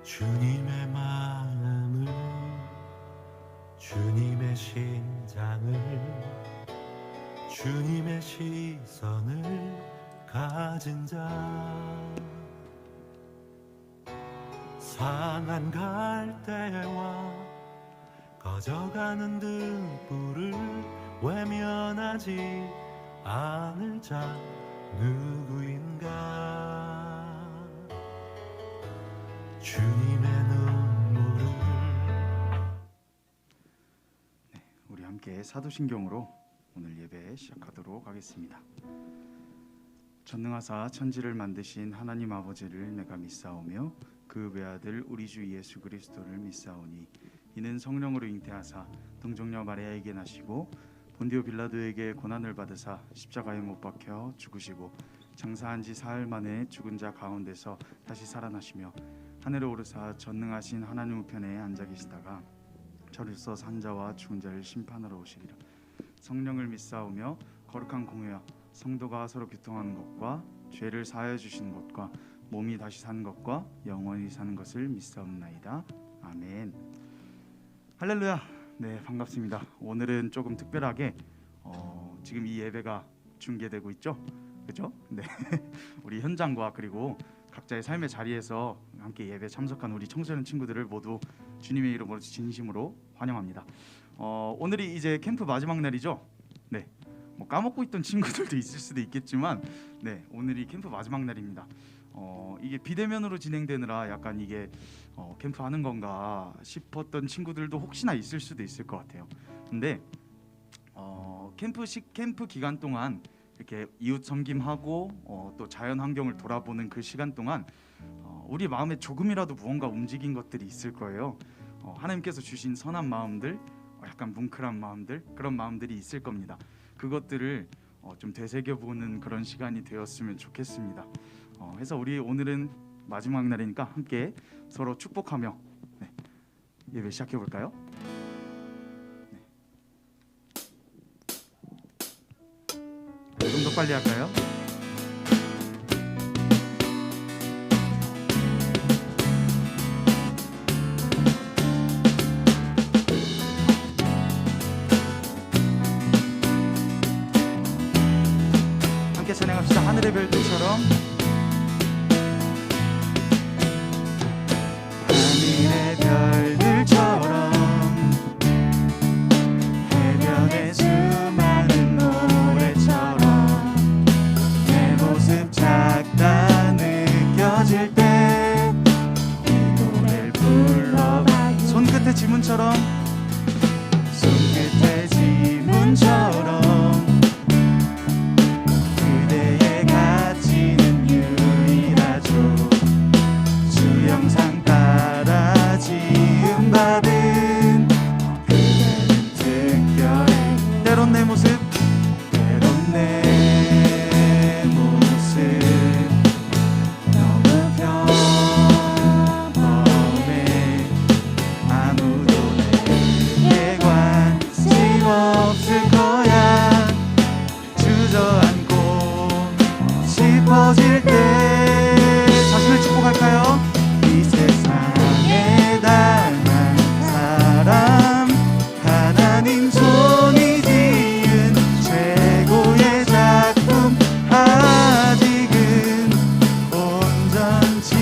주님의 마음을, 주님의 심장을, 주님의 시선을 가진 자, 상한 갈대와 꺼져가는 등불을 외면하지 않을 자 누구인가. 주님의 눈물을. 네, 우리 함께 사도신경으로 오늘 예배 시작하도록 하겠습니다. 전능하사 천지를 만드신 하나님 아버지를 내가 믿사오며 그 외아들 우리 주 예수 그리스도를 믿사오니 이는 성령으로 잉태하사 동정녀 마리아에게 나시고 본디오 빌라도에게 고난을 받으사 십자가에 못 박혀 죽으시고 장사한 지 사흘 만에 죽은 자 가운데서 다시 살아나시며 하늘에 오르사 전능하신 하나님 우편에 앉아 계시다가 저리서 산 자와 죽은 자를 심판하러 오시리라. 성령을 믿사오며 거룩한 공회와 성도가 서로 교통하는 것과 죄를 사하여 주시는 것과 몸이 다시 사는 것과 영원히 사는 것을 믿사옵나이다. 아멘. 할렐루야. 네, 반갑습니다. 오늘은 조금 특별하게 지금 이 예배가 중계되고 있죠, 그죠? 네, 우리 현장과 그리고 각자의 삶의 자리에서 함께 예배 참석한 우리 청소년 친구들을 모두 주님의 이름으로 진심으로 환영합니다. 오늘이 이제 캠프 마지막 날이죠. 네, 뭐 까먹고 있던 친구들도 있을 수도 있겠지만, 네, 오늘이 캠프 마지막 날입니다. 이게 비대면으로 진행되느라 약간 이게 캠프 하는 건가 싶었던 친구들도 혹시나 있을 수도 있을 것 같아요. 근데 캠프 기간 동안 이렇게 이웃 섬김하고 또 자연 환경을 돌아보는 그 시간 동안 우리 마음에 조금이라도 무언가 움직인 것들이 있을 거예요. 하나님께서 주신 선한 마음들, 약간 뭉클한 마음들, 그런 마음들이 있을 겁니다. 그것들을 좀 되새겨보는 그런 시간이 되었으면 좋겠습니다. 해서 우리 오늘은 마지막 날이니까 함께 서로 축복하며 예배 시작해 볼까요? 좀 더 빨리 할까요? 함께 찬양합시다. 하늘의 별들처럼. 하늘의 별들처럼 해변의 수많은 모래처럼 내 모습 작다 느껴질 때 이 노래를 불러봐. 손끝의 지문처럼, 손끝의 지문처럼 그대의 가치는 유일하죠. 주 영상 따라 지음받은 그대는 특별해. 때론 내 모습, 때론 내 모습 너무 평범해. 아무도 내게 관심 없을 거야. 주저앉고 싶어질 때 자신을 축복할까요? 이 세상에 당한 사람, 하나님 손이 지은 최고의 작품, 아직은 온전치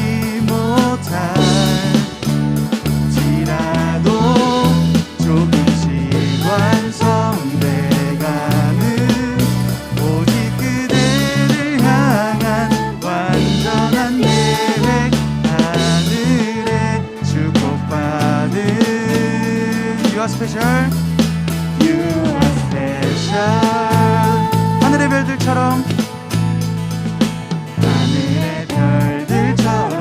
못할지라도 조금씩 완성돼가는 오직 그대를 향한 완전한 계획, 하늘에 축복받은 You are special, You are special. 하늘의 별들처럼, 하늘의 별들처럼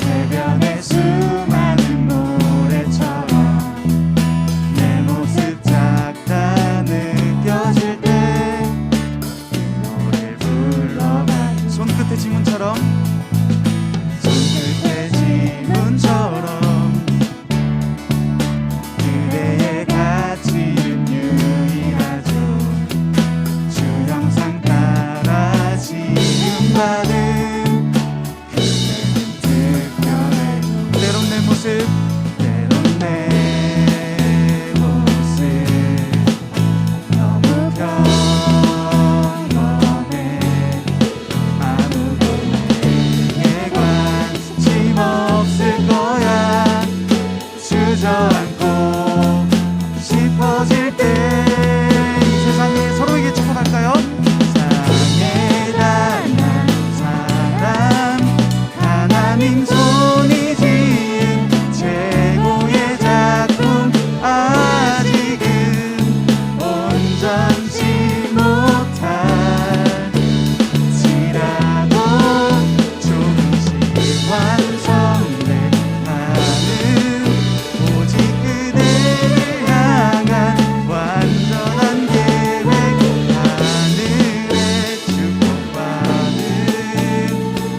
해변의 수많은 모래처럼 내 모습 작다 느껴질 때 이 노래를 불러봐. 손끝의 지문처럼, 손끝의 지문처럼 그대의 가치는 유일하죠. 완성돼 가는 오직 그대를 향한 완전한 계획 하늘의 축복받은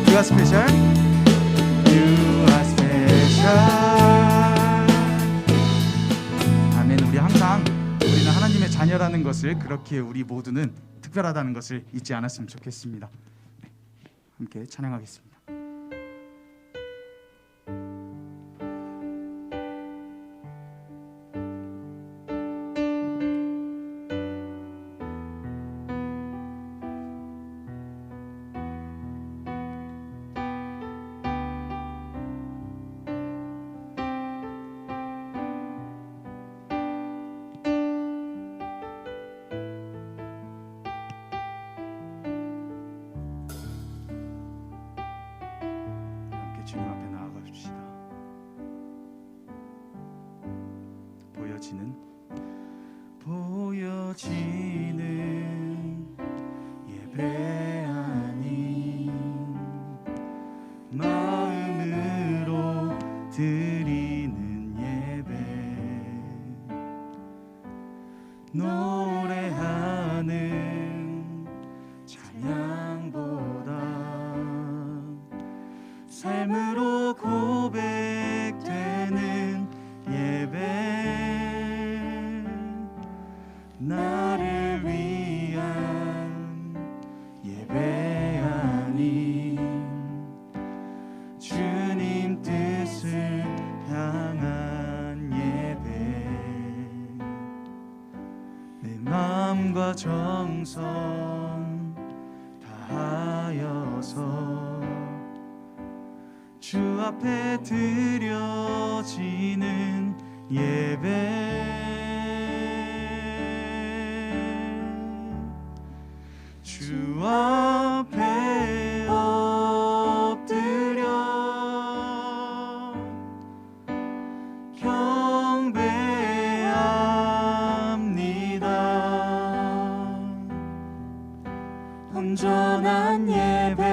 You are special You are special 아멘. 우리 항상 우리는 하나님의 자녀라는 것을 그렇게 우리 모두는 특별하다는 것을 잊지 않았으면 좋겠습니다. 네, 함께 찬양하겠습니다. 주님 앞에 나아가 줍시다. 보여지는 예배 아닌 마음으로 드리는 예배 노래하는 찬양보다 삶으로 고백되는 예배 나를 위한 예배 아닌 주님 뜻을 향한 예배 내 마음과 정성 다하여서 주 앞에 드려지는 예배 주 앞에 엎드려 경배합니다. 온전한 예배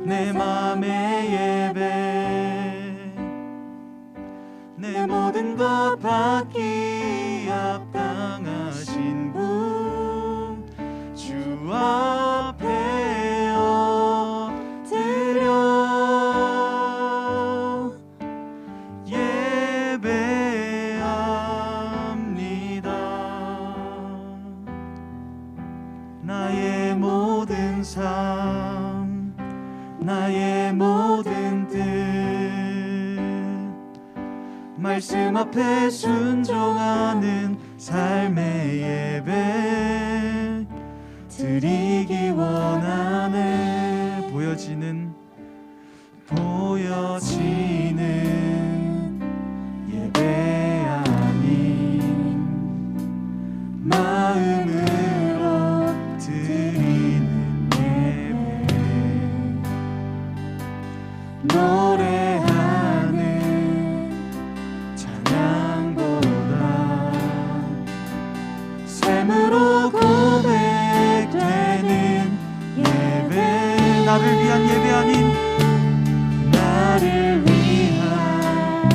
내 맘의 예배 내 모든 것 받기 합당하신 분 주 앞에 엎드려 예배합니다. 나의 모든 삶 나의 모든 뜻 말씀 앞에 순종하는 삶의 예배 드리기 원하네. 보여지는 예배 아닌 마음으로 드리는 예배 노래하는 찬양보다 삶으로 고백되는 예배 나를 위한 예배 아닌 나를 위한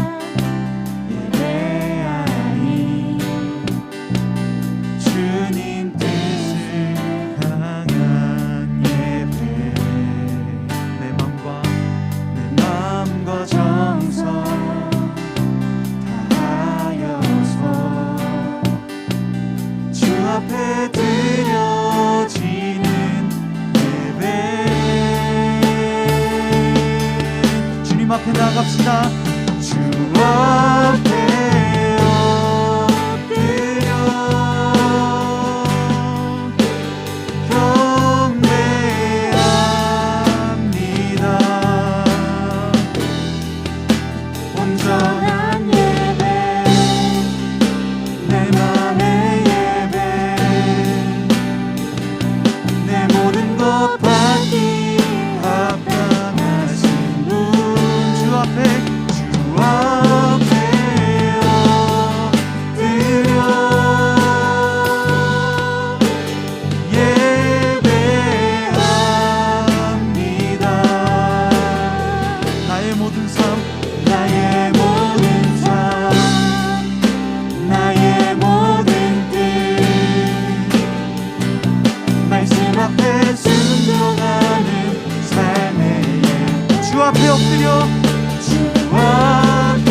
예배 아닌 주님 뜻을 향한 예배 내 맘과 정성 다하여서 주 앞에 드려지는 예배 주님 앞에 나갑시다. 주 앞에 엎드려 경배합니다. 온전한 예배 내 맘의 예배 내 모든 것 받기 합당하신 분 주 앞에 앞에 엎드려 주 앞에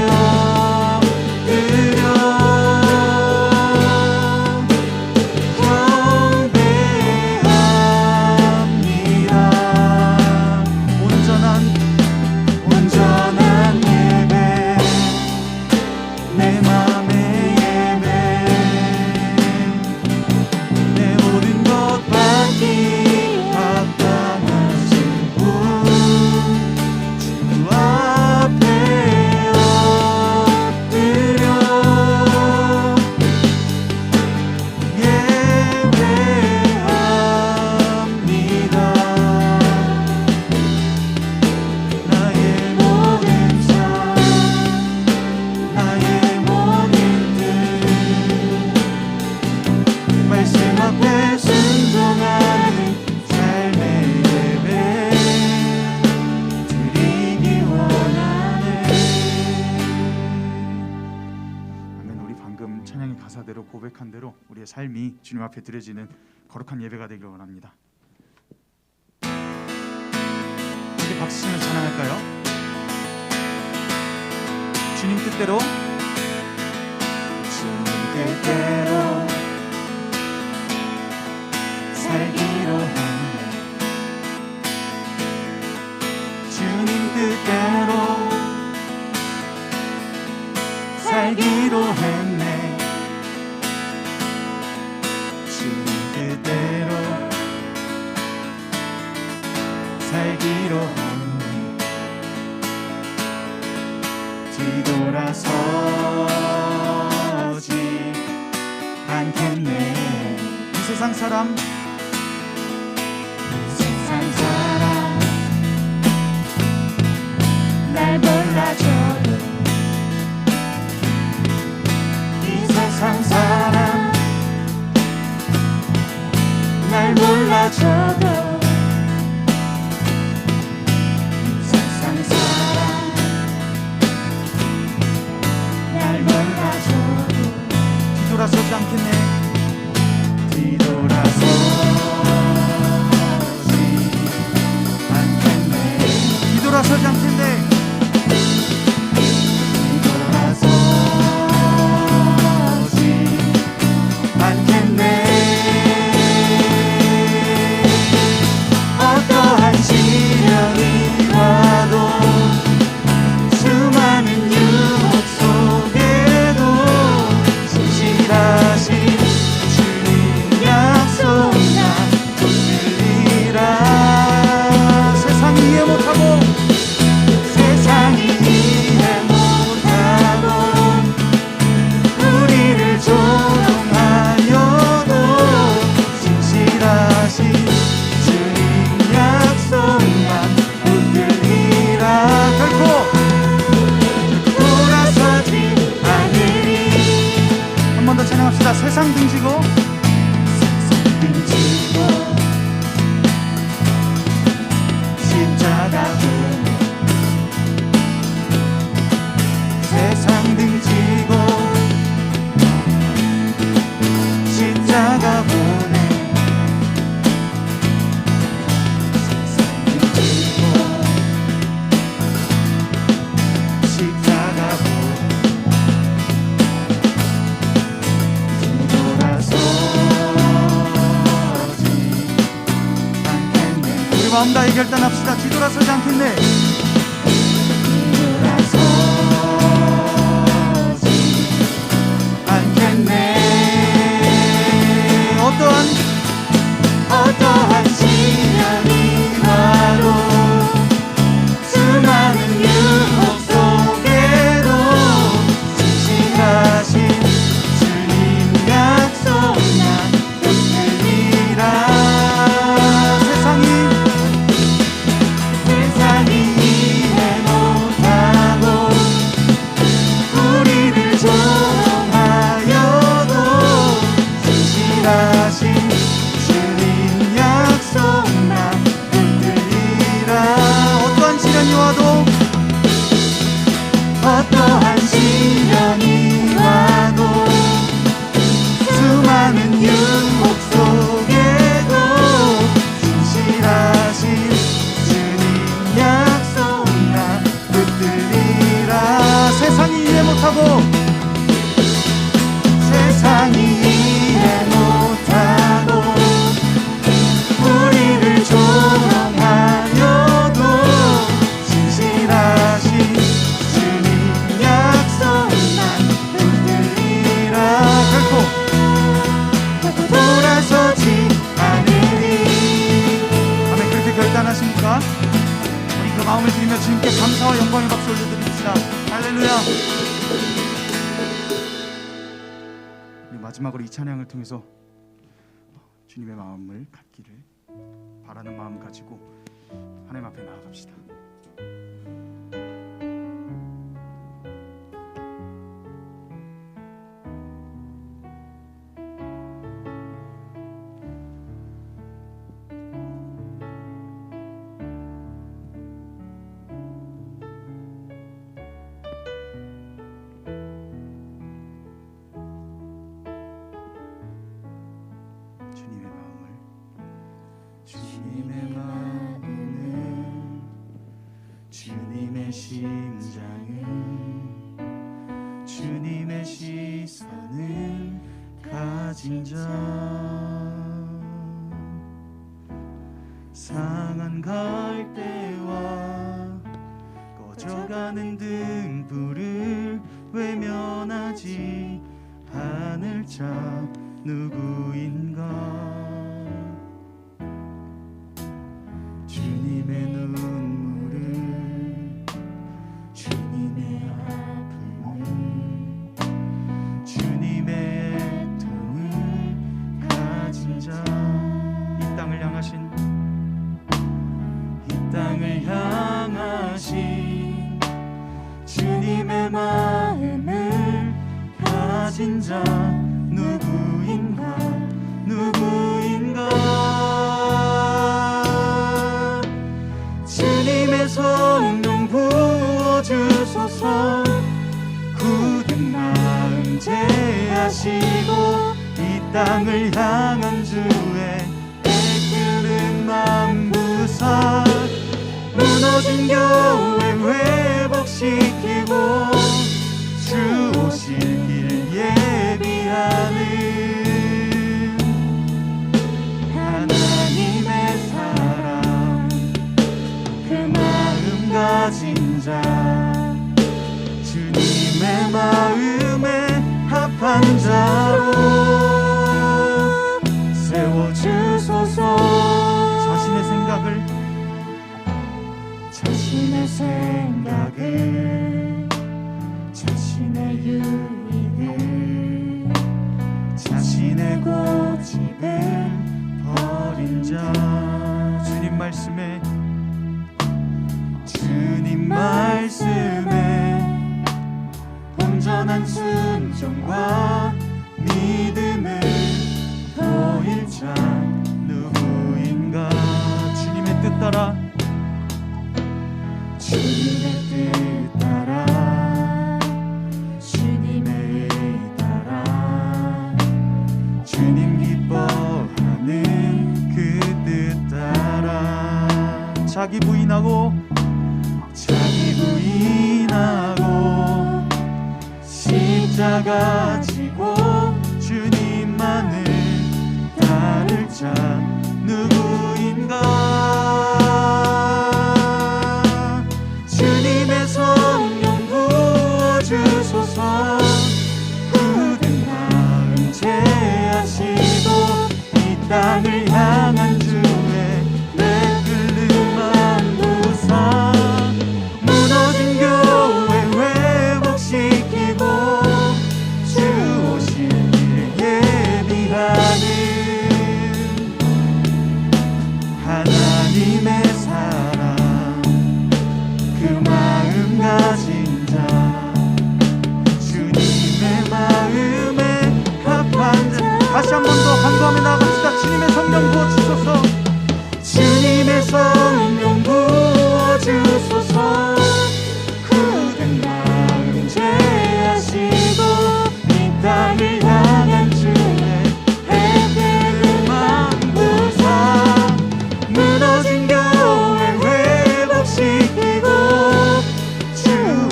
엎드려 경배합니다. 온전한 예배, 내 맘의 예배, 내 모든 것 받기 합당하신 분, 주 앞에 엎드려 예배합니다. 나의 모든 삶, 나의 모든 뜻, 말씀 앞에 순종하는 삶의 예배 드리기 원하네. 아멘. 우리 방금 찬양의 가사대로 고백한 대로 우리의 삶이 주님 앞에 드려지는 거룩한 예배가 되길 원합니다. 함께 박수치며 찬양할까요? 주님 뜻대로, 주님 뜻대로 살기로 했네. 주님 뜻대로 살기로 했네. 주님 뜻대로 살기로 했네. 뒤돌아서지 않겠네. 이 세상 사람, 세상 사람 날 몰라줘도, 이 세상 사람 날 몰라줘도, 이 세상 사람 날 몰라줘도 뒤돌아서지 않겠네. 뒤돌아서지 않겠네. 뒤돌아서지 않겠네. 어떠한 시련이 와도, 수많은 유혹 속에도 진실하신 주님 약속 나 붙들리라. 세상이 이해 못하고, 세상이 이해 못하고 우리를 조롱하여도 진실하신 주님 약속만 붙들리라. 결코 돌아서지 않으리. 한 번 더 찬양합시다. 세상 등지고, 세상 등지고 십자가 보내. 세상 등지고 십자가 보내. 세상 등지고 십자가 보내. 뒤돌아서지 않겠네. 우리 마음 다해 결단합시다. 뒤돌아서지 않겠네. 뒤돌아서지 않겠네. 어떠한 시련이 와도, 수많은 유혹 속에도 진실하신 주님 약속 난 붙들리라. 세상이 찬양을 드리며 주님께 감사와 영광의 박수 올려드립시다. 할렐루야. 우리 마지막으로 이 찬양을 통해서 주님의 마음을 갖기를 바라는 마음 가지고 하나님 앞에 나아갑시다. 주님의 마음을 주님의 심장을 주님의 시선을 가진 자 상한 갈대와 꺼져가는 등불을 외면하지 않을 자 누구인가. 주님의 눈물을 주님의 아픔을 주님의 애통을 가진 자 이 땅을 향하신 주님의 마음을 가진 자 누구인가. 주님의 성령 부어주소서. 굳은 마음 제하시고 이 땅을 향한 주의 애끓은 마음 부사 무너진 교회 회복시키고 주 오실 길 예비하는 하나님의 사람 그 마음 가진 자 주님의 마음에 합한 자로 세워주소서. 자신의 유익을 자신의 고집을 버린 자 주님 말씀에 온전한 순종과 믿음을 보일 자 누구인가. 주님의 뜻 따라 주님의 의 따라 주님 기뻐하는 그 뜻 따라 자기 부인하고 십자가 지고 주님만을 따를 자 누구인가. 주님의 성령 부어주소서. 굳은 마음 제하시고 이 땅을 향한 주의 내끓는 마음 부사 무너진 교회 회복시키고 주 오실 길 예비하는 하나님의 사랑 그 마음 가진 자 주님의 마음에 합한 자 다시 한 번 더 간구하며 나갑시다. 주님의 성령 부어주소서. 주님의 성령 부어주소서. 굳은 마음 제하시고 이 땅을 향한 주의 애끓은 마음 부사 무너진 교회 회복시키고 주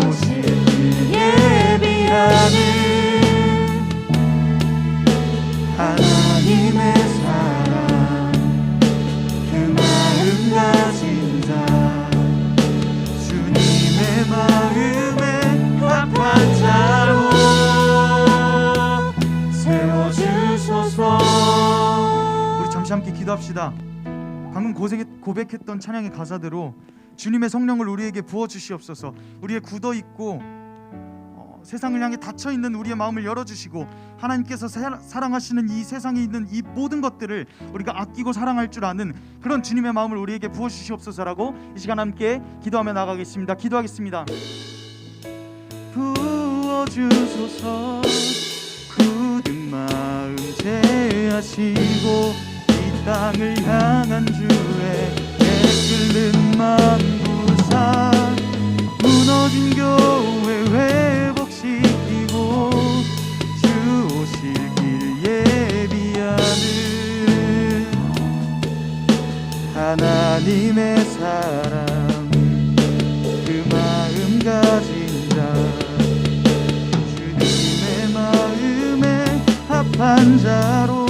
오실 길 예비하는 하나님의 사랑 그 마음 가진 자 주님의 마음에 합한 자로 세워주소서. 우리 잠시 함께 기도합시다. 방금 고백했던 찬양의 가사대로 주님의 성령을 우리에게 부어 주시옵소서. 우리의 굳어 있고 세상을 향해 닫혀 있는 우리의 마음을 열어 주시고, 하나님께서 사랑하시는 이 세상에 있는 이 모든 것들을 우리가 아끼고 사랑할 줄 아는 그런 주님의 마음을 우리에게 부어 주시옵소서라고 이 시간 함께 기도하며 나가겠습니다. 기도하겠습니다. 부어 주소서. 굳은 마음 제하시고 이 땅을 향한 주의 애끓는 마음 부사 무너진 교회 회복시키고 주 오실 길 예비하는 하나님의 사랑, 그 마음 가진 자, 주님의 마음에 합한 자로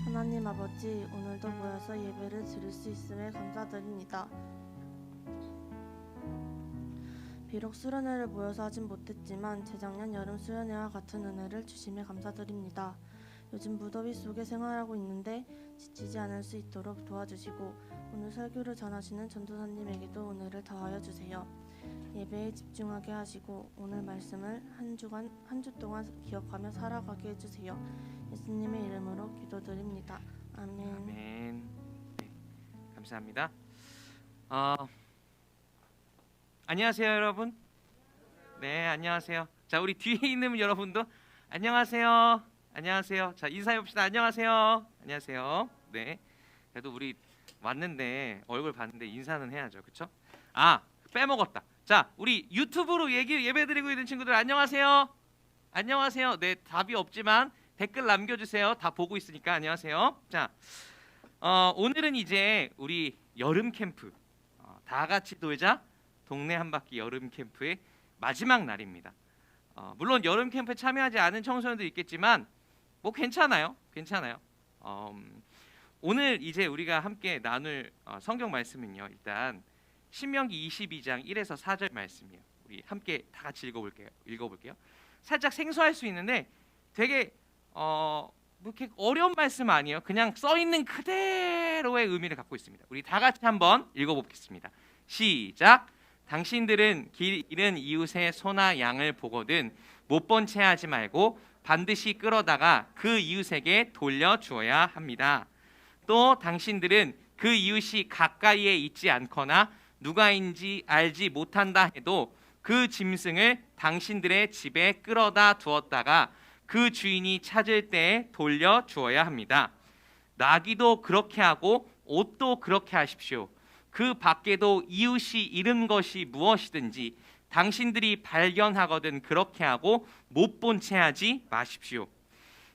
하나님 아버지, 오늘도 모여서 예배를 드릴 수 있음에 감사드립니다. 비록 수련회를 모여서 하진 못했지만 재작년 여름 수련회와 같은 은혜를 주심에 감사드립니다. 요즘 무더위 속에 생활하고 있는데 지치지 않을 수 있도록 도와주시고 오늘 설교를 전하시는 전도사님에게도 은혜를 더하여 주세요. 예배에 집중하게 하시고 오늘 말씀을 한 주 동안 기억하며 살아가게 해주세요. 예수님의 이름으로 기도드립니다. 아멘. 아멘. 네, 감사합니다. 안녕하세요, 여러분. 네, 안녕하세요. 자, 우리 뒤에 있는 여러분도 안녕하세요. 안녕하세요. 자, 인사해 봅시다. 안녕하세요. 안녕하세요. 네. 그래도 우리 왔는데 얼굴 봤는데 인사는 해야죠, 그렇죠? 아, 빼먹었다. 자, 우리 유튜브로 예배드리고 있는 친구들 안녕하세요. 안녕하세요. 네, 답이 없지만 댓글 남겨주세요. 다 보고 있으니까 안녕하세요. 자, 오늘은 이제 우리 여름 캠프 다 같이 놀자 동네 한 바퀴 여름 캠프의 마지막 날입니다. 물론 여름 캠프에 참여하지 않은 청소년도 있겠지만 뭐 괜찮아요. 오늘 이제 우리가 함께 나눌 성경 말씀은요, 일단 신명기 22장 1에서 4절 말씀이에요. 우리 함께 다 같이 읽어볼게요. 살짝 생소할 수 있는데 되게 뭐 이렇게 어려운 말씀 아니에요. 그냥 써 있는 그대로의 의미를 갖고 있습니다. 우리 다 같이 한번 읽어보겠습니다. 시작. 당신들은 길 잃은 이웃의 소나 양을 보거든 못 본 채 하지 말고 반드시 끌어다가 그 이웃에게 돌려 주어야 합니다. 또 당신들은 그 이웃이 가까이에 있지 않거나 누가인지 알지 못한다 해도 그 짐승을 당신들의 집에 끌어다 두었다가 그 주인이 찾을 때에 돌려 주어야 합니다. 나귀도 그렇게 하고 옷도 그렇게 하십시오. 그 밖에도 이웃이 잃은 것이 무엇이든지 당신들이 발견하거든 그렇게 하고 못 본 채 하지 마십시오.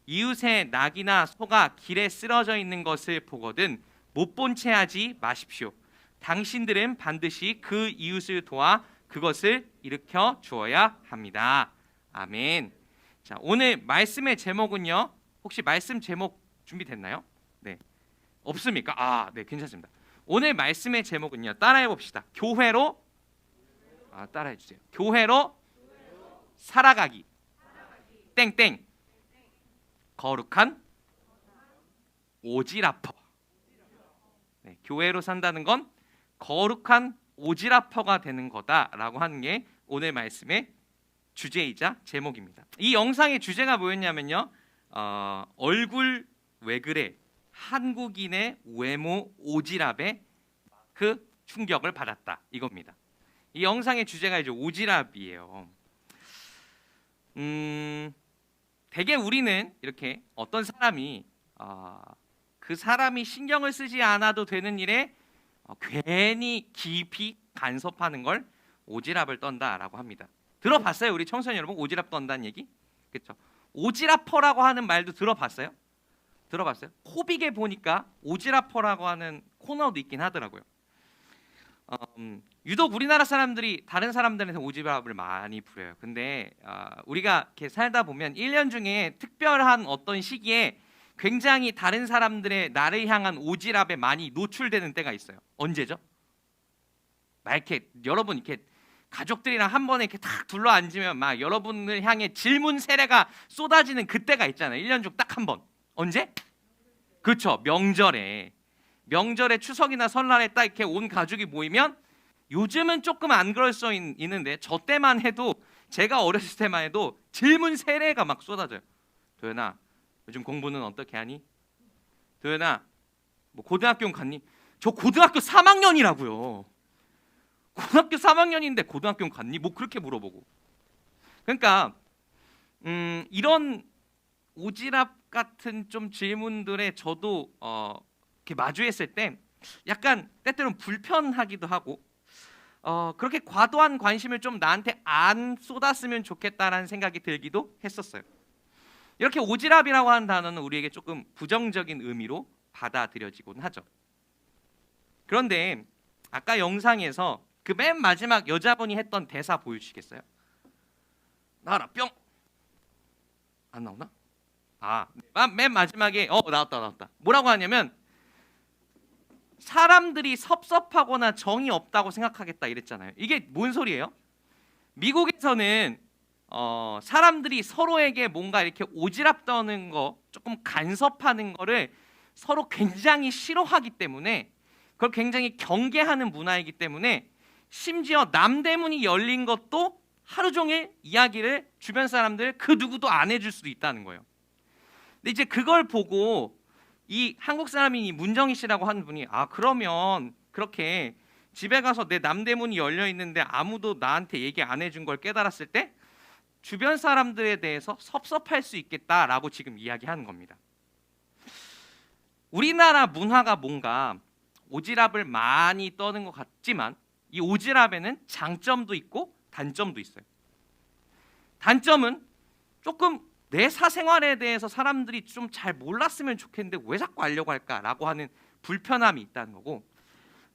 이웃의 낙이나 소가 길에 쓰러져 있는 것을 보거든 못 본 채 하지 마십시오. 당신들은 반드시 그 이웃을 도와 그것을 일으켜 주어야 합니다. 아멘. 자, 오늘 말씀의 제목은요. 혹시 말씀 제목 준비됐나요? 네. 없습니까? 아, 네, 괜찮습니다. 오늘 말씀의 제목은요. 따라해 봅시다. 교회로 따라해 주세요. 교회로 살아가기. 땡땡. 거룩한 오지라퍼. 네, 교회로 산다는 건 거룩한 오지라퍼가 되는 거다라고 하는 게 오늘 말씀의 주제이자 제목입니다. 이 영상의 주제가 뭐였냐면요. 얼굴 왜 그래? 한국인의 외모 오지랖에 그 충격을 받았다. 이겁니다. 이 영상의 주제가 이제 오지랖이에요. 대개 우리는 이렇게 어떤 사람이 그 사람이 신경을 쓰지 않아도 되는 일에 괜히 깊이 간섭하는 걸 오지랖을 떤다라고 합니다. 들어봤어요? 우리 청소년 여러분, 오지랖 떤다는 얘기? 그렇죠? 오지랖퍼라고 하는 말도 들어봤어요? 코빅에 보니까 오지랖퍼라고 하는 코너도 있긴 하더라고요. 유독 우리나라 사람들이 다른 사람들한테 오지랖을 많이 부려요. 근데 우리가 이렇게 살다 보면 1년 중에 특별한 어떤 시기에 굉장히 다른 사람들의 나를 향한 오지랖에 많이 노출되는 때가 있어요. 언제죠? 막 이렇게 여러분 이렇게 가족들이랑 한 번에 이렇게 탁 둘러 앉으면 막 여러분을 향해 질문 세례가 쏟아지는 그때가 있잖아요. 1년 중 딱 한 번. 언제? 그렇죠. 명절에 추석이나 설날에 딱 이렇게 온 가족이 모이면 요즘은 조금 안 그럴 수 있는데 저 때만 해도 제가 어렸을 때만 해도 질문 세례가 막 쏟아져요. 도연아 요즘 공부는 어떻게 하니? 도연아 뭐 고등학교 갔니? 저 고등학교 3학년이라고요. 고등학교 3학년인데 고등학교 갔니? 뭐 그렇게 물어보고. 그러니까 이런 오지랖 같은 좀 질문들에 저도 이렇게 마주했을 때 약간 때때로는 불편하기도 하고 그렇게 과도한 관심을 좀 나한테 안 쏟았으면 좋겠다라는 생각이 들기도 했었어요. 이렇게 오지랖이라고 하는 단어는 우리에게 조금 부정적인 의미로 받아들여지곤 하죠. 그런데 아까 영상에서 그 맨 마지막 여자분이 했던 대사 보여주시겠어요? 나와라 뿅! 안 나오나? 맨 마지막에 나왔다. 뭐라고 하냐면 사람들이 섭섭하거나 정이 없다고 생각하겠다 이랬잖아요. 이게 뭔 소리예요? 미국에서는 사람들이 서로에게 뭔가 이렇게 오지랖 떠는 거, 조금 간섭하는 거를 서로 굉장히 싫어하기 때문에 그걸 굉장히 경계하는 문화이기 때문에 심지어 남대문이 열린 것도 하루 종일 이야기를 주변 사람들 그 누구도 안 해줄 수도 있다는 거예요. 근데 이제 그걸 보고 이 한국 사람인 이 문정희 씨라고 하는 분이 그러면 그렇게 집에 가서 내 남대문이 열려 있는데 아무도 나한테 얘기 안 해준 걸 깨달았을 때 주변 사람들에 대해서 섭섭할 수 있겠다라고 지금 이야기하는 겁니다. 우리나라 문화가 뭔가 오지랖을 많이 떠는 것 같지만 이 오지랖에는 장점도 있고 단점도 있어요. 단점은 조금 내 사생활에 대해서 사람들이 좀 잘 몰랐으면 좋겠는데 왜 자꾸 알려고 할까라고 하는 불편함이 있다는 거고,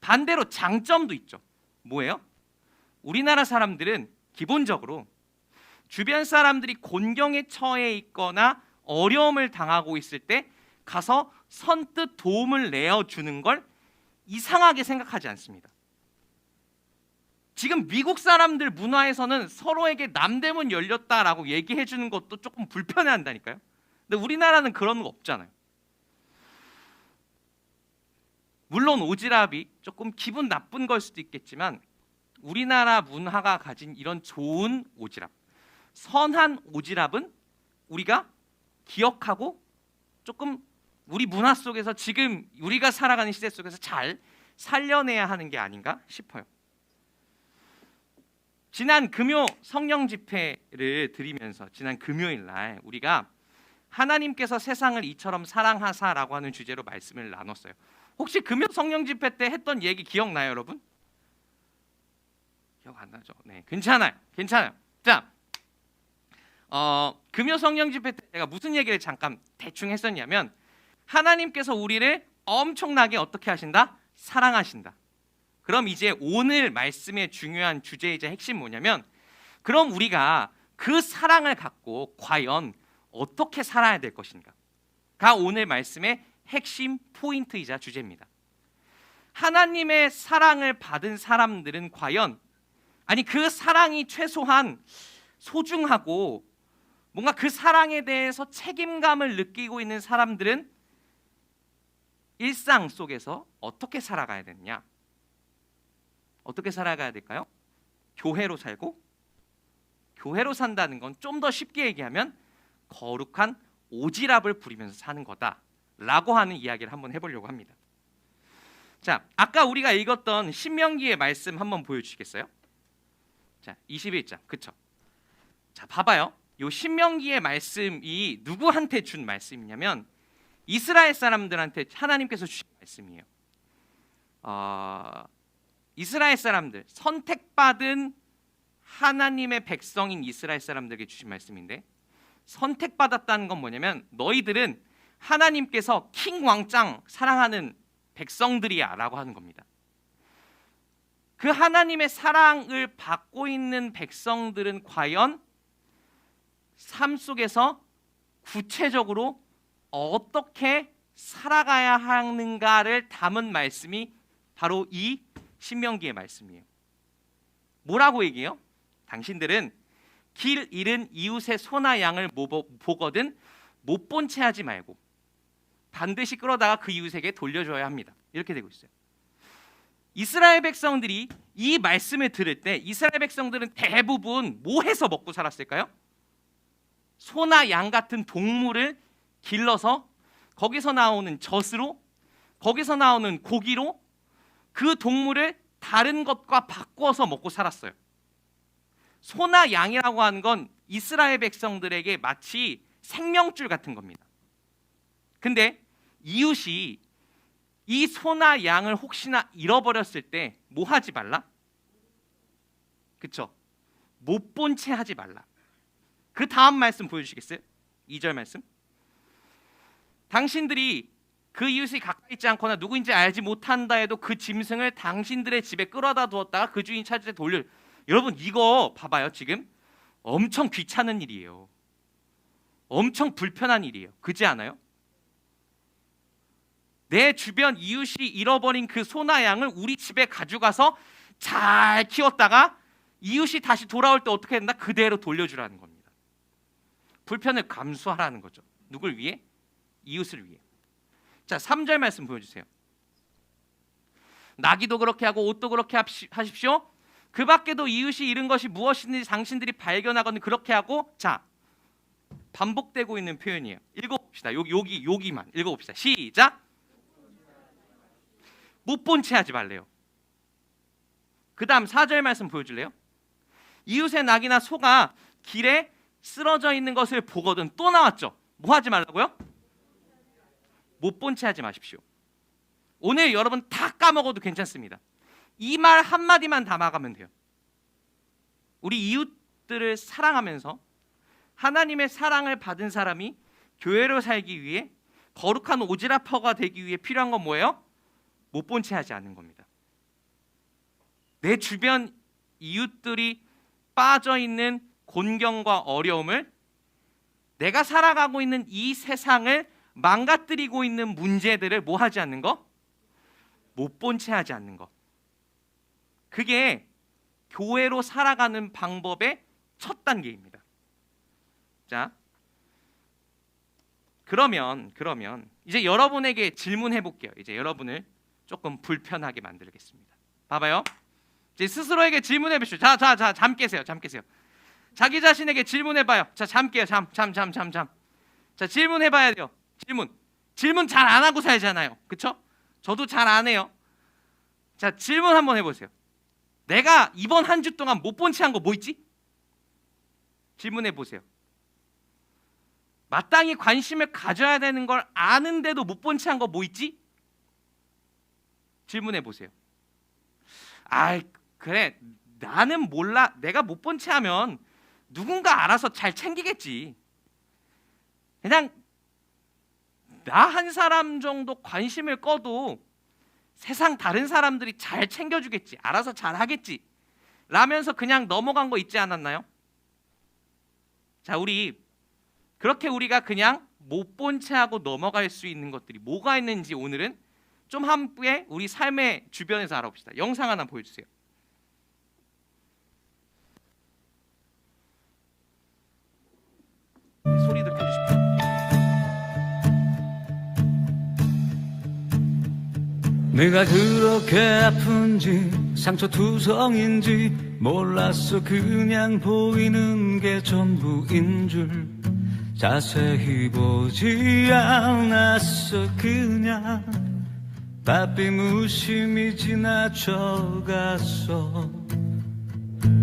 반대로 장점도 있죠. 뭐예요? 우리나라 사람들은 기본적으로 주변 사람들이 곤경에 처해 있거나 어려움을 당하고 있을 때 가서 선뜻 도움을 내어주는 걸 이상하게 생각하지 않습니다. 지금 미국 사람들 문화에서는 서로에게 남대문 열렸다라고 얘기해 주는 것도 조금 불편해한다니까요. 근데 우리나라는 그런 거 없잖아요. 물론 오지랖이 조금 기분 나쁜 걸 수도 있겠지만 우리나라 문화가 가진 이런 좋은 오지랖, 선한 오지랖은 우리가 기억하고 조금 우리 문화 속에서 지금 우리가 살아가는 시대 속에서 잘 살려내야 하는 게 아닌가 싶어요. 지난 금요 성령 집회를 드리면서 지난 금요일 날 우리가 하나님께서 세상을 이처럼 사랑하사라고 하는 주제로 말씀을 나눴어요. 혹시 금요 성령 집회 때 했던 얘기 기억나요, 여러분? 기억 안 나죠? 네, 괜찮아요. 자, 금요 성령 집회 때 제가 무슨 얘기를 잠깐 대충 했었냐면 하나님께서 우리를 엄청나게 어떻게 하신다? 사랑하신다. 그럼 이제 오늘 말씀의 중요한 주제이자 핵심 뭐냐면 그럼 우리가 그 사랑을 갖고 과연 어떻게 살아야 될 것인가가 오늘 말씀의 핵심 포인트이자 주제입니다. 하나님의 사랑을 받은 사람들은 과연 그 사랑이 최소한 소중하고 뭔가 그 사랑에 대해서 책임감을 느끼고 있는 사람들은 일상 속에서 어떻게 살아가야 되느냐? 어떻게 살아가야 될까요? 교회로 살고, 교회로 산다는 건 좀 더 쉽게 얘기하면 거룩한 오지랖을 부리면서 사는 거다라고 하는 이야기를 한번 해보려고 합니다. 자, 아까 우리가 읽었던 신명기의 말씀 한번 보여주시겠어요? 자, 21장, 그쵸? 자, 봐봐요. 요 신명기의 말씀이 누구한테 준 말씀이냐면 이스라엘 사람들한테 하나님께서 주신 말씀이에요. 이스라엘 사람들, 선택받은 하나님의 백성인 이스라엘 사람들에게 주신 말씀인데 선택받았다는 건 뭐냐면 너희들은 하나님께서 킹 왕짱 사랑하는 백성들이야 라고 하는 겁니다. 그 하나님의 사랑을 받고 있는 백성들은 과연 삶 속에서 구체적으로 어떻게 살아가야 하는가를 담은 말씀이 바로 이 신명기의 말씀이에요. 뭐라고 얘기해요? 당신들은 길 잃은 이웃의 소나 양을 보거든 못 본 채 하지 말고 반드시 끌어다가 그 이웃에게 돌려줘야 합니다. 이렇게 되고 있어요. 이스라엘 백성들이 이 말씀을 들을 때 이스라엘 백성들은 대부분 뭐 해서 먹고 살았을까요? 소나 양 같은 동물을 길러서 거기서 나오는 젖으로, 거기서 나오는 고기로 그 동물을 다른 것과 바꿔서 먹고 살았어요. 소나 양이라고 하는 건 이스라엘 백성들에게 마치 생명줄 같은 겁니다. 근데 이웃이 이 소나 양을 혹시나 잃어버렸을 때 뭐 하지 말라? 그쵸? 못 본 채 하지 말라. 그 다음 말씀 보여주시겠어요? 2절 말씀. 당신들이 그 이웃이 가까이 있지 않거나 누구인지 알지 못한다 해도 그 짐승을 당신들의 집에 끌어다 두었다가 그 주인이 찾을 때 돌려. 여러분 이거 봐봐요. 지금 엄청 귀찮은 일이에요. 엄청 불편한 일이에요. 그렇지 않아요? 내 주변 이웃이 잃어버린 그 소나 양을 우리 집에 가져가서 잘 키웠다가 이웃이 다시 돌아올 때 어떻게 된다? 그대로 돌려주라는 겁니다. 불편을 감수하라는 거죠. 누굴 위해? 이웃을 위해. 자, 3절 말씀 보여주세요. 나귀도 그렇게 하고 옷도 그렇게 하십시오. 그 밖에도 이웃이 잃은 것이 무엇인지 당신들이 발견하거든 그렇게 하고. 자, 반복되고 있는 표현이에요. 읽어봅시다. 여기만 읽어봅시다. 시작. 못 본 채 하지 말래요. 그 다음 4절 말씀 보여줄래요? 이웃의 낙이나 소가 길에 쓰러져 있는 것을 보거든. 또 나왔죠. 뭐 하지 말라고요? 못 본 채 하지 마십시오. 오늘 여러분 다 까먹어도 괜찮습니다. 이 말 한마디만 담아가면 돼요. 우리 이웃들을 사랑하면서 하나님의 사랑을 받은 사람이 교회로 살기 위해 거룩한 오지라퍼가 되기 위해 필요한 건 뭐예요? 못 본 채 하지 않는 겁니다. 내 주변 이웃들이 빠져있는 곤경과 어려움을, 내가 살아가고 있는 이 세상을 망가뜨리고 있는 문제들을 뭐 하지 않는 거? 못 본 채 하지 않는 거. 그게 교회로 살아가는 방법의 첫 단계입니다. 자, 그러면 이제 여러분에게 질문해 볼게요. 이제 여러분을 조금 불편하게 만들겠습니다. 봐봐요. 이제 스스로에게 질문해 보시죠. 자, 잠 깨세요. 자기 자신에게 질문해 봐요. 자, 잠 깨요. 잠. 자, 질문해 봐야 돼요. 질문 잘 안 하고 살잖아요. 그렇죠? 저도 잘 안 해요. 자, 질문 한번 해보세요. 내가 이번 한 주 동안 못 본 채 한 거 뭐 있지? 질문해 보세요. 마땅히 관심을 가져야 되는 걸 아는데도 못 본 채 한 거 뭐 있지? 질문해 보세요. 아, 그래, 나는 몰라. 내가 못 본 채 하면 누군가 알아서 잘 챙기겠지. 그냥 나 한 사람 정도 관심을 꺼도 세상 다른 사람들이 잘 챙겨주겠지. 알아서 잘 하겠지. 라면서 그냥 넘어간 거 있지 않았나요? 자, 우리가 그냥 못 본 채 하고 넘어갈 수 있는 것들이 뭐가 있는지 오늘은 좀 함께 우리 삶의 주변에서 알아봅시다. 영상 하나 보여주세요. 소리도 켜주십시오. 내가 그렇게 아픈지 상처투성인지 몰랐어. 그냥 보이는 게 전부인 줄 자세히 보지 않았어. 그냥 바삐 무심히 지나쳐갔어.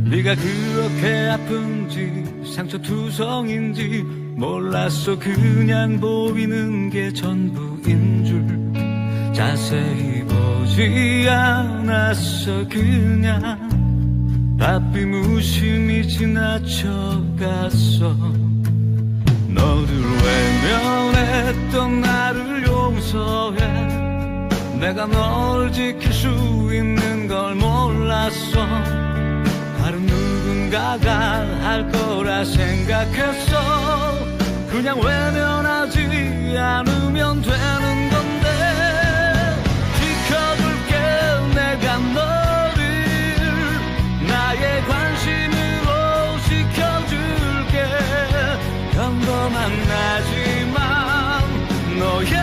네가 그렇게 아픈지 상처투성인지 몰랐어. 그냥 보이는 게 전부인 줄 자세히 보지 않았어. 그냥 바삐 무심히 지나쳐갔어. 너를 외면했던 나를 용서해. 내가 널 지킬 수 있는 걸 몰랐어. 다른 누군가가 할 거라 생각했어. 그냥 외면하지 않으면 되는 건데. 지켜줄게 내가 너를 나의 관심으로 지켜줄게. 평범한 나지만 너의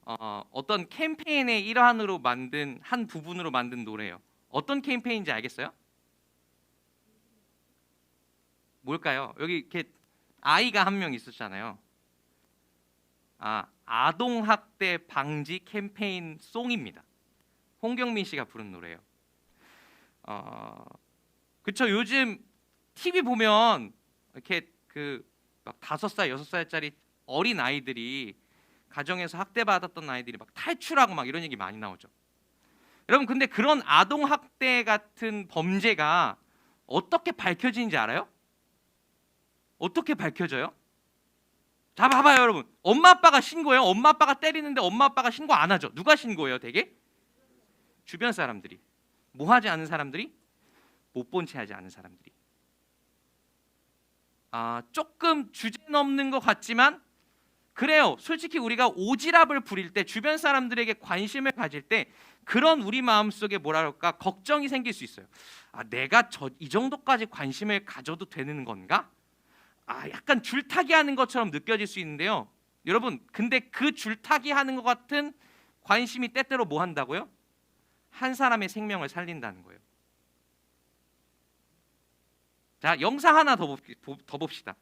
어떤 캠페인의 일환으로 만든 한 부분으로 만든 노래예요. 어떤 캠페인인지 알겠어요? 뭘까요? 여기 이렇게 아이가 한 명 있었잖아요. 아동 학대 방지 캠페인 송입니다. 홍경민 씨가 부른 노래예요. 그쵸. 요즘 TV 보면 이렇게 막 5살, 6살짜리 어린 아이들이 가정에서 학대받았던 아이들이 막 탈출하고 막 이런 얘기 많이 나오죠. 여러분, 근데 그런 아동 학대 같은 범죄가 어떻게 밝혀지는지 알아요? 어떻게 밝혀져요? 자, 봐봐요, 여러분. 엄마 아빠가 신고해요. 엄마 아빠가 때리는데 엄마 아빠가 신고 안 하죠. 누가 신고해요, 되게? 주변 사람들이. 뭐 하지 않은 사람들이? 못 본 채 하지 않은 사람들이. 조금 주제 넘는 것 같지만 그래요. 솔직히 우리가 오지랖을 부릴 때, 주변 사람들에게 관심을 가질 때 그런 우리 마음속에 뭐라 그럴까? 걱정이 생길 수 있어요. 내가 이 정도까지 관심을 가져도 되는 건가? 약간 줄타기 하는 것처럼 느껴질 수 있는데요. 여러분, 근데 그 줄타기 하는 것 같은 관심이 때때로 뭐 한다고요? 한 사람의 생명을 살린다는 거예요. 자, 영상 하나 더 봅시다.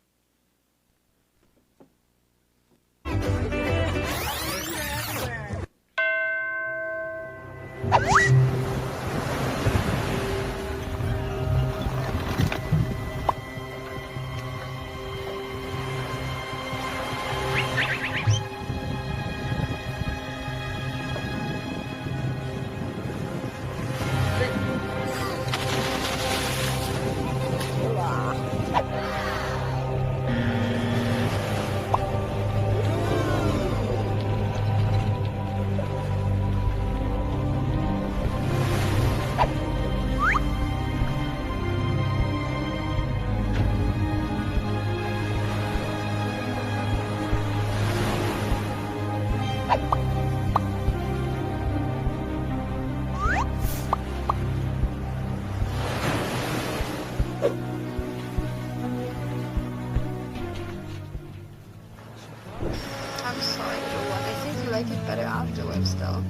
I'm sorry, Joel. I think you like it better afterwards, though.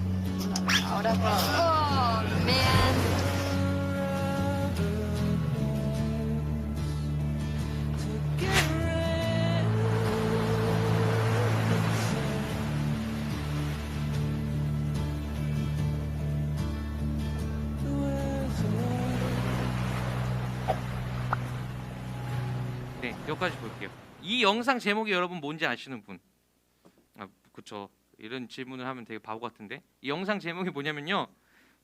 Whatever. Oh, man. 네, 여기까지 볼게요. 이 영상 제목이 여러분 뭔지 아시는 분? 그쵸. 이런 질문을 하면 되게 바보 같은데, 이 영상 제목이 뭐냐면요,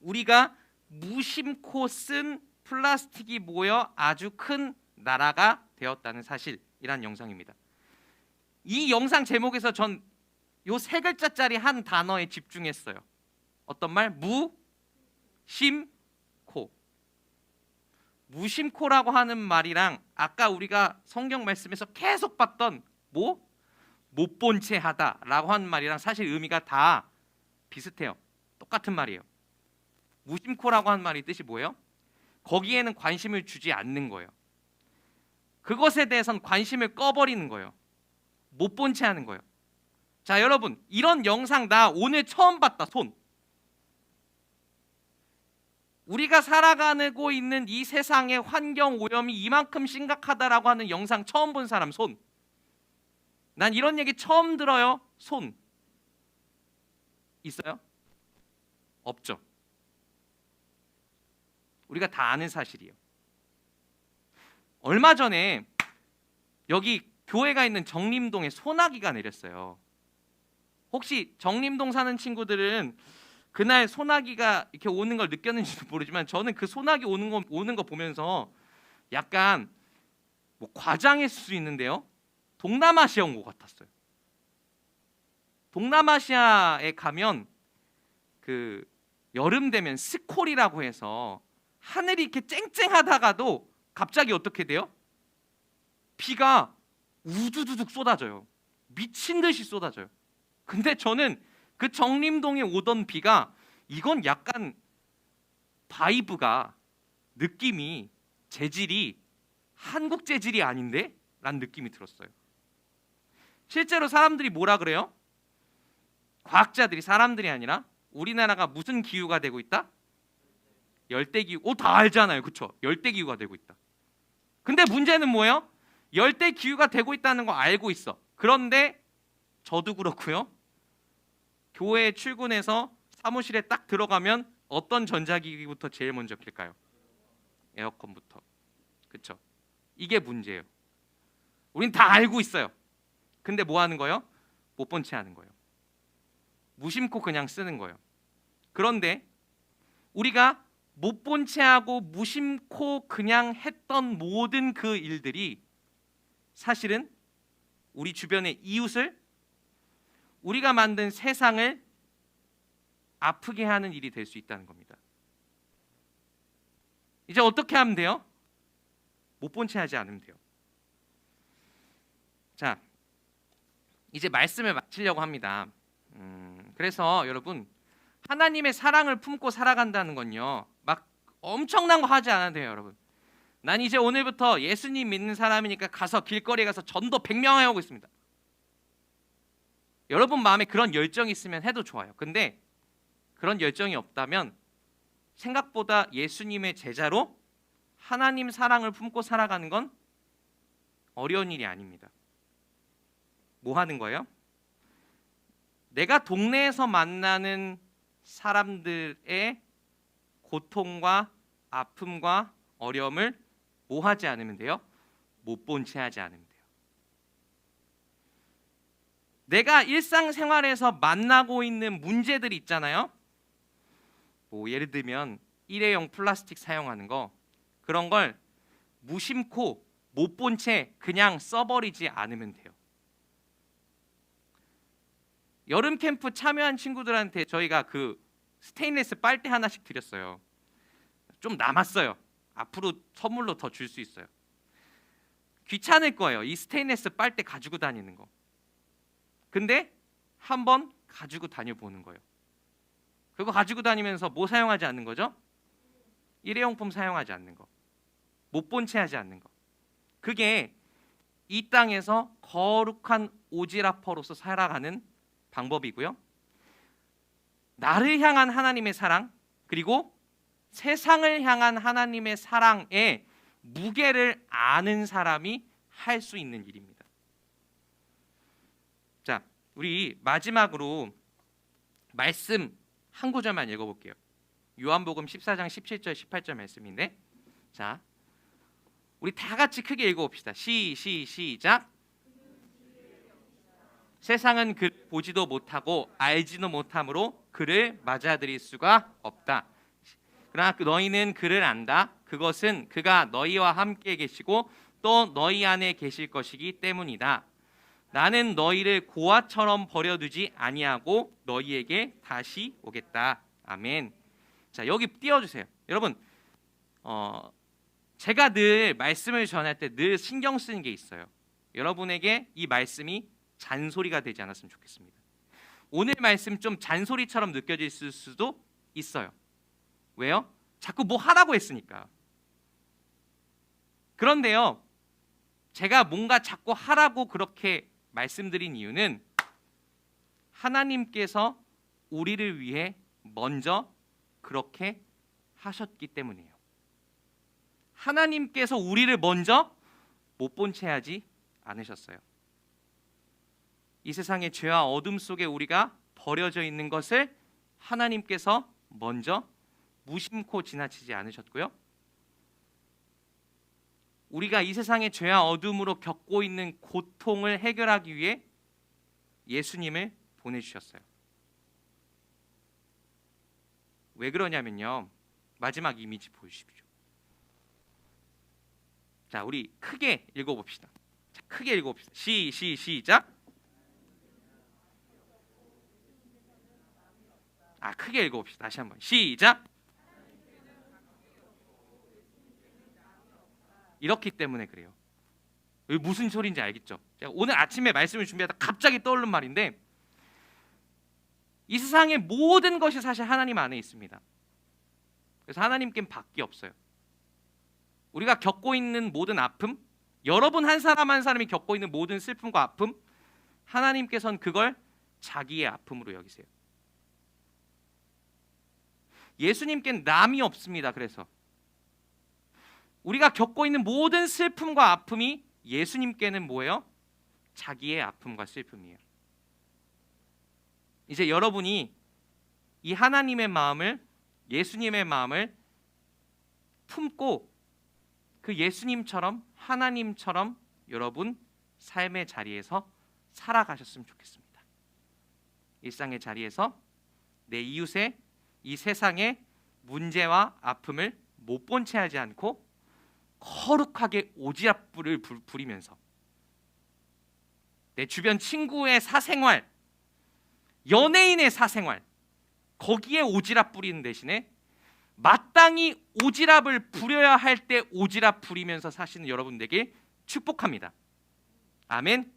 우리가 무심코 쓴 플라스틱이 모여 아주 큰 나라가 되었다는 사실이란 영상입니다. 이 영상 제목에서 전 요 3글자짜리 한 단어에 집중했어요. 어떤 말? 무심코. 무심코라고 하는 말이랑 아까 우리가 성경 말씀에서 계속 봤던 못 본 채 하다라고 하는 말이랑 사실 의미가 다 비슷해요. 똑같은 말이에요. 무심코라고 하는 말이 뜻이 뭐예요? 거기에는 관심을 주지 않는 거예요. 그것에 대해선 관심을 꺼버리는 거예요. 못 본 채 하는 거예요. 자, 여러분, 이런 영상 나 오늘 처음 봤다. 손. 우리가 살아가고 있는 이 세상의 환경 오염이 이만큼 심각하다라고 하는 영상 처음 본 사람 손. 난 이런 얘기 처음 들어요. 손. 있어요? 없죠. 우리가 다 아는 사실이에요. 얼마 전에 여기 교회가 있는 정림동에 소나기가 내렸어요. 혹시 정림동 사는 친구들은 그날 소나기가 이렇게 오는 걸 느꼈는지도 모르지만 저는 그 소나기 오는 거 보면서 약간 뭐 과장했을 수 있는데요, 동남아시아 온 것 같았어요. 동남아시아에 가면 그 여름 되면 스콜이라고 해서 하늘이 이렇게 쨍쨍하다가도 갑자기 어떻게 돼요? 비가 우두두둑 쏟아져요. 미친 듯이 쏟아져요. 근데 저는 그 정림동에 오던 비가 이건 약간 바이브가, 느낌이, 재질이 한국 재질이 아닌데? 라는 느낌이 들었어요. 실제로 사람들이 뭐라 그래요? 과학자들이, 사람들이 아니라 우리나라가 무슨 기후가 되고 있다? 열대 기후. 다 알잖아요, 그렇죠? 열대 기후가 되고 있다. 근데 문제는 뭐예요? 열대 기후가 되고 있다는 거 알고 있어. 그런데 저도 그렇고요. 교회에 출근해서 사무실에 딱 들어가면 어떤 전자기기부터 제일 먼저 킬까요? 에어컨부터. 그렇죠? 이게 문제예요. 우린 다 알고 있어요. 근데 뭐 하는 거예요? 못 본 채 하는 거예요. 무심코 그냥 쓰는 거예요. 그런데 우리가 못 본 채 하고 무심코 그냥 했던 모든 그 일들이 사실은 우리 주변의 이웃을, 우리가 만든 세상을 아프게 하는 일이 될 수 있다는 겁니다. 이제 어떻게 하면 돼요? 못 본 채 하지 않으면 돼요. 자, 이제 말씀을 마치려고 합니다. 그래서 여러분, 하나님의 사랑을 품고 살아간다는 건요, 막 엄청난 거 하지 않아도 돼요. 여러분, 난 이제 오늘부터 예수님 믿는 사람이니까 가서 길거리에 가서 전도 100명 해오고 있습니다. 여러분 마음에 그런 열정이 있으면 해도 좋아요. 근데 그런 열정이 없다면 생각보다 예수님의 제자로 하나님 사랑을 품고 살아가는 건 어려운 일이 아닙니다. 뭐 하는 거예요? 내가 동네에서 만나는 사람들의 고통과 아픔과 어려움을 뭐 하지 않으면 돼요? 못 본 채 하지 않으면 돼요. 내가 일상생활에서 만나고 있는 문제들이 있잖아요. 뭐 예를 들면 일회용 플라스틱 사용하는 거, 그런 걸 무심코 못 본 채 그냥 써버리지 않으면 돼요. 여름 캠프 참여한 친구들한테 저희가 그 스테인리스 빨대 하나씩 드렸어요. 좀 남았어요. 앞으로 선물로 더 줄 수 있어요. 귀찮을 거예요, 이 스테인리스 빨대 가지고 다니는 거. 근데 한번 가지고 다녀보는 거예요. 그거 가지고 다니면서 뭐 사용하지 않는 거죠? 일회용품 사용하지 않는 거, 못 본 채 하지 않는 거. 그게 이 땅에서 거룩한 오지라퍼로서 살아가는 방법이고요. 나를 향한 하나님의 사랑, 그리고 세상을 향한 하나님의 사랑의 무게를 아는 사람이 할 수 있는 일입니다. 자, 우리 마지막으로 말씀 한 구절만 읽어볼게요. 요한복음 14장 17절 18절 말씀인데, 자, 우리 다 같이 크게 읽어봅시다. 시작. 세상은 그를 보지도 못하고 알지도 못함으로 그를 맞아들일 수가 없다. 그러나 너희는 그를 안다. 그것은 그가 너희와 함께 계시고 또 너희 안에 계실 것이기 때문이다. 나는 너희를 고아처럼 버려두지 아니하고 너희에게 다시 오겠다. 아멘. 자, 여기 띄워주세요. 여러분, 제가 늘 말씀을 전할 때 늘 신경 쓰는 게 있어요. 여러분에게 이 말씀이 잔소리가 되지 않았으면 좋겠습니다. 오늘 말씀 좀 잔소리처럼 느껴질 수도 있어요. 왜요? 자꾸 뭐 하라고 했으니까. 그런데요, 제가 뭔가 자꾸 하라고 그렇게 말씀드린 이유는 하나님께서 우리를 위해 먼저 그렇게 하셨기 때문이에요. 하나님께서 우리를 먼저 못 본 채 하지 않으셨어요. 이 세상의 죄와 어둠 속에 우리가 버려져 있는 것을 하나님께서 먼저 무심코 지나치지 않으셨고요. 우리가 이 세상의 죄와 어둠으로 겪고 있는 고통을 해결하기 위해 예수님을 보내주셨어요. 왜 그러냐면요, 마지막 이미지 보여주십시오. 자, 우리 크게 읽어봅시다. 자, 크게 읽어봅시다. 시작. 크게 읽어봅시다. 다시 한번 시작. 이렇기 때문에 그래요. 이게 무슨 소리인지 알겠죠? 제가 오늘 아침에 말씀을 준비하다 갑자기 떠오른 말인데, 이 세상의 모든 것이 사실 하나님 안에 있습니다. 그래서 하나님께는 밖에 없어요. 우리가 겪고 있는 모든 아픔, 여러분 한 사람 한 사람이 겪고 있는 모든 슬픔과 아픔, 하나님께서는 그걸 자기의 아픔으로 여기세요. 예수님께는 남이 없습니다. 그래서 우리가 겪고 있는 모든 슬픔과 아픔이 예수님께는 뭐예요? 자기의 아픔과 슬픔이에요. 이제 여러분이 이 하나님의 마음을, 예수님의 마음을 품고 그 예수님처럼, 하나님처럼 여러분 삶의 자리에서 살아가셨으면 좋겠습니다. 일상의 자리에서 내 이웃의, 이 세상의 문제와 아픔을 못 본 채 하지 않고 거룩하게 오지랖불을 부리면서 내 주변 친구의 사생활, 연예인의 사생활, 거기에 오지랖 부리는 대신에 마땅히 오지랖을 부려야 할 때 오지랖 부리면서 사시는 여러분 되길 축복합니다. 아멘.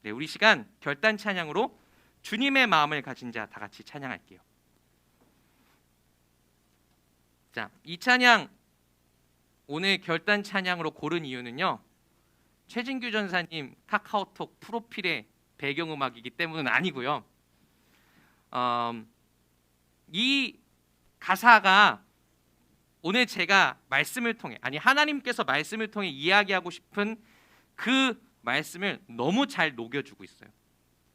네, 우리 시간 결단 찬양으로 주님의 마음을 가진 자 다 같이 찬양할게요. 자, 이 찬양 오늘 결단 찬양으로 고른 이유는요, 최진규 전사님 카카오톡 프로필의 배경음악이기 때문은 아니고요. 이 가사가 오늘 제가 말씀을 통해, 아니 하나님께서 말씀을 통해 이야기하고 싶은 그 말씀을 너무 잘 녹여주고 있어요.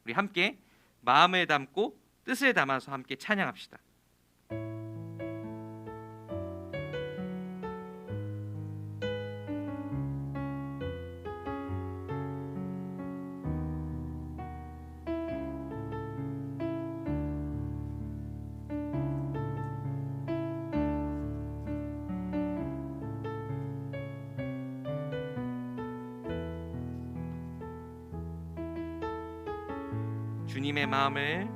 우리 함께 마음을 담고 뜻을 담아서 함께 찬양합시다. 주님의 마음을,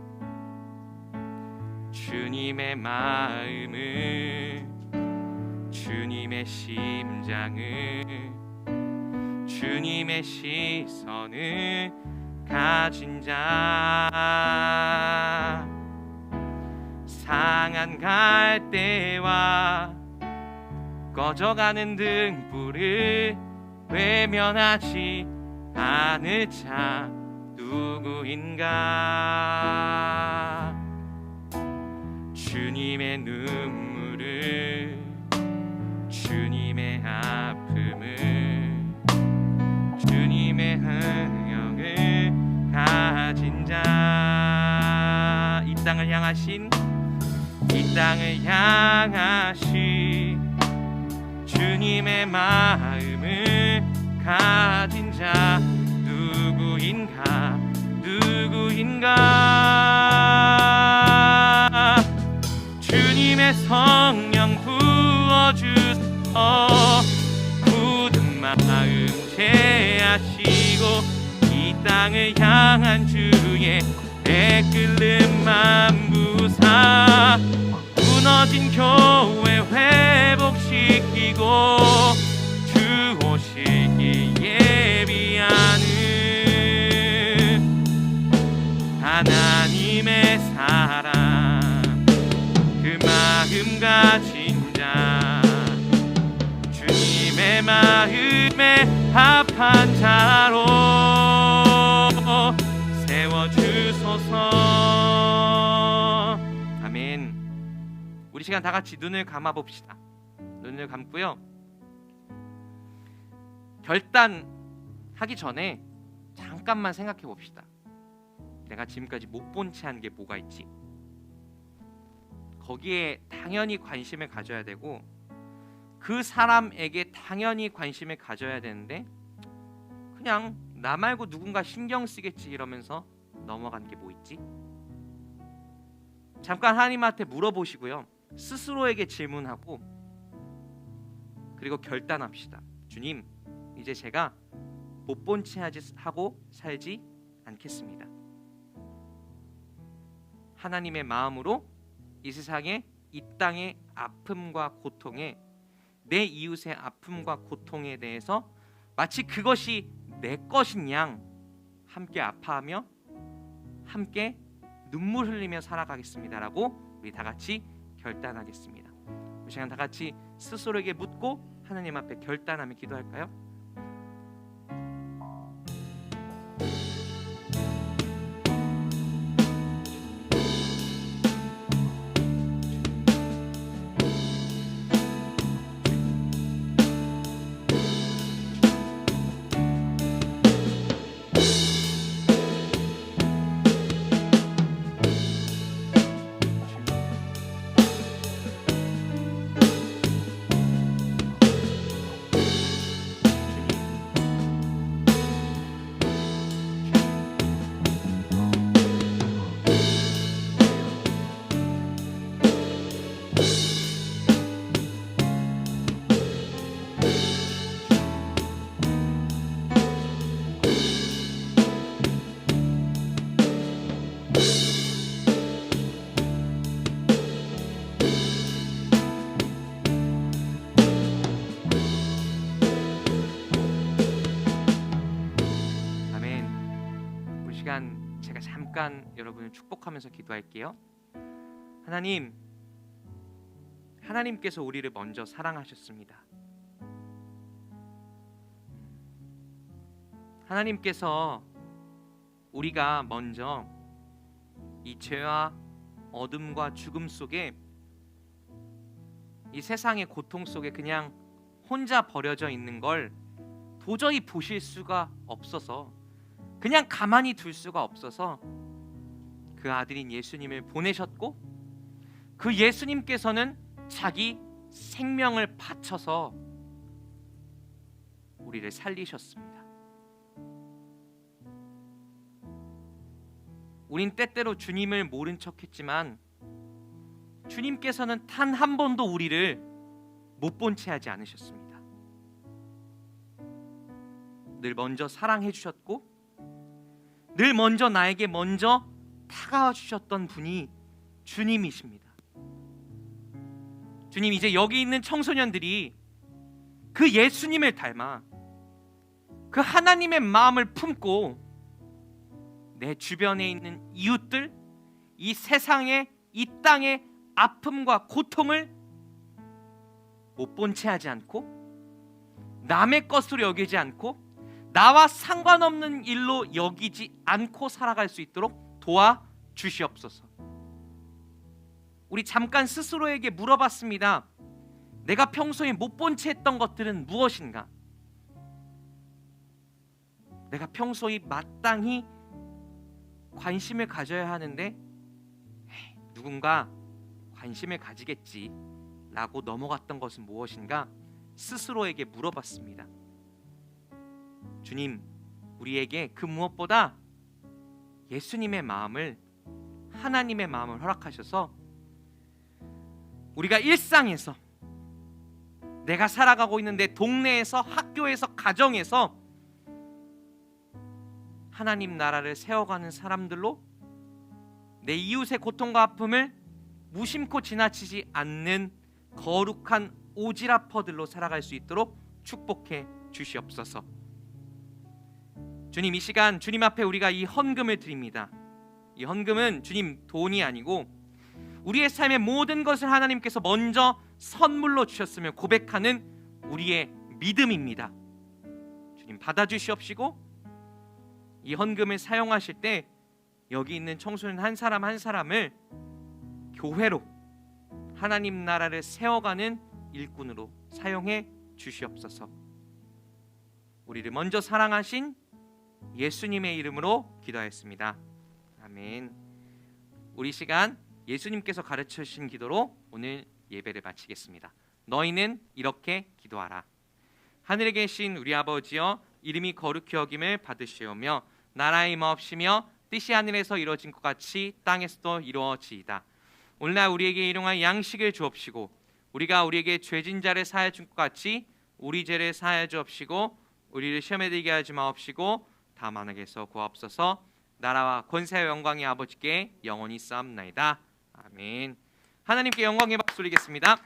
주님의 마음을, 주님의 심장을, 주님의 시선을 가진 자, 상한 갈대와 꺼져가는 등불을 외면하지 않을 자 누구인가. 주님의 눈물을, 주님의 아픔을, 주님의 흥령을 가진 자, 이 땅을 향하신, 이 땅을 향하신 주님의 마음을 가진 자 누구인가, 누구인가. 주님의 성령 부어주소, 굳은 마음 제하시고 이 땅을 향한 주의 애끓는 만부사 무너진 교회 회복시키고 주 오시기 예비하는 하나님의 사랑, 그 마음 가진 자, 주님의 마음에 합한 자로 세워주소서. 아멘. 우리 시간 다 같이 눈을 감아 봅시다. 눈을 감고요, 결단하기 전에 잠깐만 생각해 봅시다. 내가 지금까지 못 본 채 한 게 뭐가 있지? 거기에 당연히 관심을 가져야 되고 그 사람에게 당연히 관심을 가져야 되는데 그냥 나 말고 누군가 신경 쓰겠지 이러면서 넘어간 게 뭐 있지? 잠깐 하나님한테 물어보시고요, 스스로에게 질문하고 그리고 결단합시다. 주님, 이제 제가 못 본 채 하고 살지 않겠습니다. 하나님의 마음으로 이 세상의, 이 땅의 아픔과 고통에, 내 이웃의 아픔과 고통에 대해서 마치 그것이 내 것인 양 함께 아파하며 함께 눈물 흘리며 살아가겠습니다라고 우리 다 같이 결단하겠습니다. 이 시간 다 같이 스스로에게 묻고 하나님 앞에 결단하며 기도할까요? 잠깐 여러분을 축복하면서 기도할게요. 하나님께서 우리를 먼저 사랑하셨습니다. 하나님께서 우리가 먼저 이 죄와 어둠과 죽음 속에, 이 세상의 고통 속에 그냥 혼자 버려져 있는 걸 도저히 보실 수가 없어서, 그냥 가만히 둘 수가 없어서 그 아들인 예수님을 보내셨고, 그 예수님께서는 자기 생명을 바쳐서 우리를 살리셨습니다. 우린 때때로 주님을 모른 척했지만 주님께서는 단 한 번도 우리를 못 본 채 하지 않으셨습니다. 늘 먼저 사랑해 주셨고, 늘 먼저 나에게 먼저 다가와 주셨던 분이 주님이십니다. 주님, 이제 여기 있는 청소년들이 그 예수님을 닮아 그 하나님의 마음을 품고 내 주변에 있는 이웃들, 이 세상의, 이 땅의 아픔과 고통을 못 본 채 하지 않고, 남의 것으로 여기지 않고, 나와 상관없는 일로 여기지 않고 살아갈 수 있도록 도와주시옵소서. 우리 잠깐 스스로에게 물어봤습니다. 내가 평소에 못 본 채 했던 것들은 무엇인가? 내가 평소에 마땅히 관심을 가져야 하는데 누군가 관심을 가지겠지 라고 넘어갔던 것은 무엇인가? 스스로에게 물어봤습니다. 주님, 우리에게 그 무엇보다 예수님의 마음을, 하나님의 마음을 허락하셔서 우리가 일상에서, 내가 살아가고 있는 내 동네에서, 학교에서, 가정에서 하나님 나라를 세워가는 사람들로 내 이웃의 고통과 아픔을 무심코 지나치지 않는 거룩한 오지라퍼들로 살아갈 수 있도록 축복해 주시옵소서. 주님, 이 시간 주님 앞에 우리가 이 헌금을 드립니다. 이 헌금은 주님 돈이 아니고 우리의 삶의 모든 것을 하나님께서 먼저 선물로 주셨음을 고백하는 우리의 믿음입니다. 주님, 받아주시옵시고 이 헌금을 사용하실 때 여기 있는 청소년 한 사람 한 사람을 교회로, 하나님 나라를 세워가는 일꾼으로 사용해 주시옵소서. 우리를 먼저 사랑하신 예수님의 이름으로 기도하였습니다. 아멘. 우리 시간 예수님께서 가르쳐 주신 기도로 오늘 예배를 마치겠습니다. 너희는 이렇게 기도하라. 하늘에 계신 우리 아버지여, 이름이 거룩히 여김을 받으시오며 나라의 임하옵시며 뜻이 하늘에서 이루어진 것 같이 땅에서도 이루어지이다. 오늘날 우리에게 일용할 양식을 주옵시고, 우리가 우리에게 죄진 자를 사하여 준 것 같이 우리 죄를 사하여 주옵시고, 우리를 시험에 들게 하지 마옵시고 다만 악에서 구하옵소서. 나라와 권세와 영광이 아버지께 영원히 쌓옵나이다. 아멘. 하나님께 영광의 박수 드리겠습니다.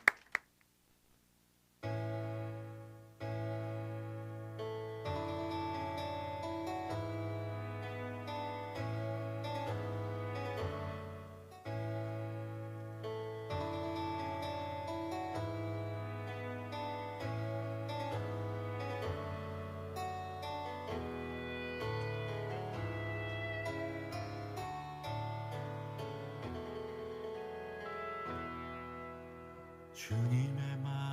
주님의 말